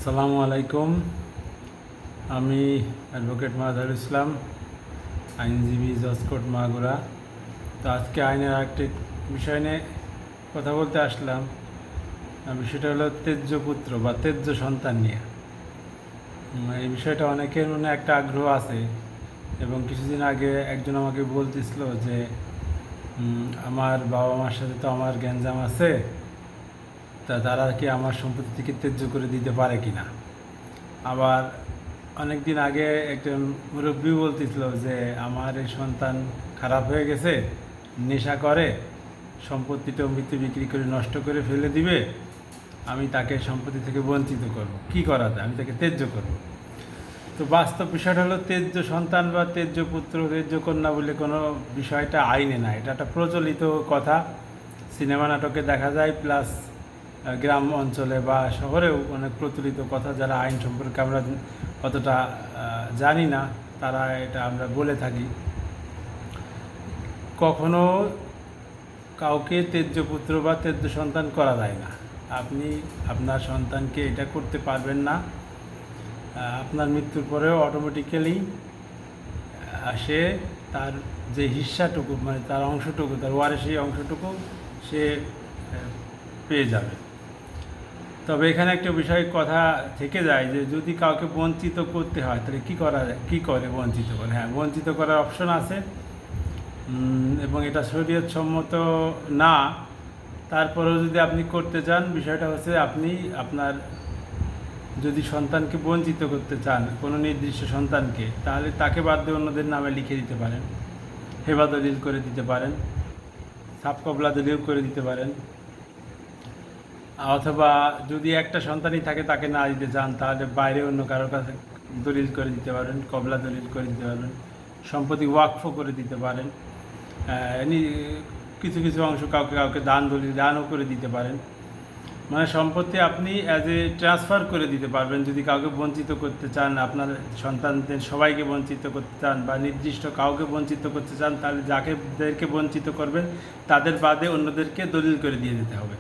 আসসালামু আলাইকুম। আমি অ্যাডভোকেট মাহাদুর ইসলাম, আইনজীবী, জজ কোর্ট মাগুরা। তো আজকে আইনের আরেকটি বিষয় নিয়ে কথা বলতে আসলাম। বিষয়টা হলো তেজ্য পুত্র বা তেজ্য সন্তান নিয়ে। এই বিষয়টা অনেকের মনে একটা আগ্রহ আছে, এবং কিছুদিন আগে একজন আমাকে বলতেছিল যে আমার বাবা মার সাথে তো আমার গ্যাঞ্জাম আছে, তারা কি আমার সম্পত্তি থেকে তেজ্য করে দিতে পারে কি না। আবার অনেক দিন আগে একজন মুরব্বী বলতেছিল যে আমার এই সন্তান খারাপ হয়ে গেছে, নেশা করে, সম্পত্তি টম্পত্তি বিক্রি করে নষ্ট করে ফেলে দিবে, আমি তাকে সম্পত্তি থেকে বঞ্চিত করব, কি করা যায়, আমি তাকে তেজ্য করব। তো বাস্তব বিষয়টা হলো তেজ্য সন্তান বা তেজ্য পুত্র, তেজ্য কন্যা বলে কোনো বিষয়টা আইনে না। এটা একটা প্রচলিত কথা, সিনেমা নাটকে দেখা যায়, প্লাস গ্রাম অঞ্চলে বা শহরেও অনেক প্রচলিত কথা। যারা আইন সম্পর্কে আমরা অতটা জানি না, তারা এটা আমরা বলে থাকি। কখনো কাউকে তেজ্য পুত্র বা তেজ্য সন্তান করা যায় না। আপনি আপনার সন্তানকে এটা করতে পারবেন না। আপনার মৃত্যুর পরেও অটোমেটিক্যালি সে তার যে হিস্সাটুকু, মানে তার অংশটুকু, তার ওয়ারিশি অংশটুকু সে পেয়ে যাবে। তবে এখানে একটা বিষয় কথা থেকে যায় যে যদি কাউকে বঞ্চিত করতে হয় তাহলে কী করা যায়, কী করে বঞ্চিত করে। হ্যাঁ, বঞ্চিত করার অপশন আছে, এবং এটা শরীয়ত সম্মত না। তারপরেও যদি আপনি করতে চান, বিষয়টা হচ্ছে আপনি আপনার যদি সন্তানকে বঞ্চিত করতে চান, কোনো নির্দিষ্ট সন্তানকে, তাহলে তাকে বাদ দিয়ে অন্যদের নামে লিখে দিতে পারেন, হেবা দলিল করে দিতে পারেন, সাব কবলা দলিল করে দিতে পারেন। অথবা যদি একটা সন্তানই থাকে, তাকে না দিতে চান, তাহলে বাইরে অন্য কারোর কাছে দলিল করে দিতে পারেন, কবলা দলিল করে দিতে পারেন, সম্পত্তি ওয়াকফ করে দিতে পারেন, কিছু কিছু অংশ কাউকে কাউকে দানও করে দিতে পারেন। মানে সম্পত্তি আপনি অ্যাজ এ ট্রান্সফার করে দিতে পারবেন। যদি কাউকে বঞ্চিত করতে চান, আপনার সন্তানদের সবাইকে বঞ্চিত করতে চান বা নির্দিষ্ট কাউকে বঞ্চিত করতে চান, তাহলে যাদেরকে বঞ্চিত করবেন তাদের বাদে অন্যদেরকে দলিল করে দিয়ে দিতে হবে।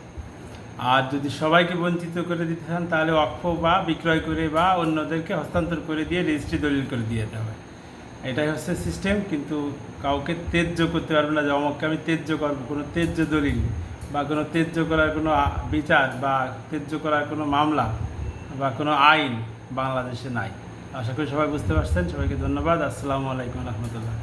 আর যদি সবাইকে বঞ্চিত করে দিতে চান, তাহলে ওয়াকফ বা বিক্রয় করে বা অন্যদেরকে হস্তান্তর করে দিয়ে রেজিস্ট্রি দলিল করে দিয়ে দিতে হবে। এটাই হচ্ছে সিস্টেম। কিন্তু কাউকে তেজ্য করতে পারবে না যে অমুককে আমি তেজ্য করবো। কোনো তেজ্য দলিল বা কোনো তেজ্য করার কোনো বিচার বা তেজ্য করার কোনো মামলা বা কোনো আইন বাংলাদেশে নাই। আশা করি সবাই বুঝতে পারছেন। সবাইকে ধন্যবাদ। আসসালামু আলাইকুম রহমতুল্লাহ।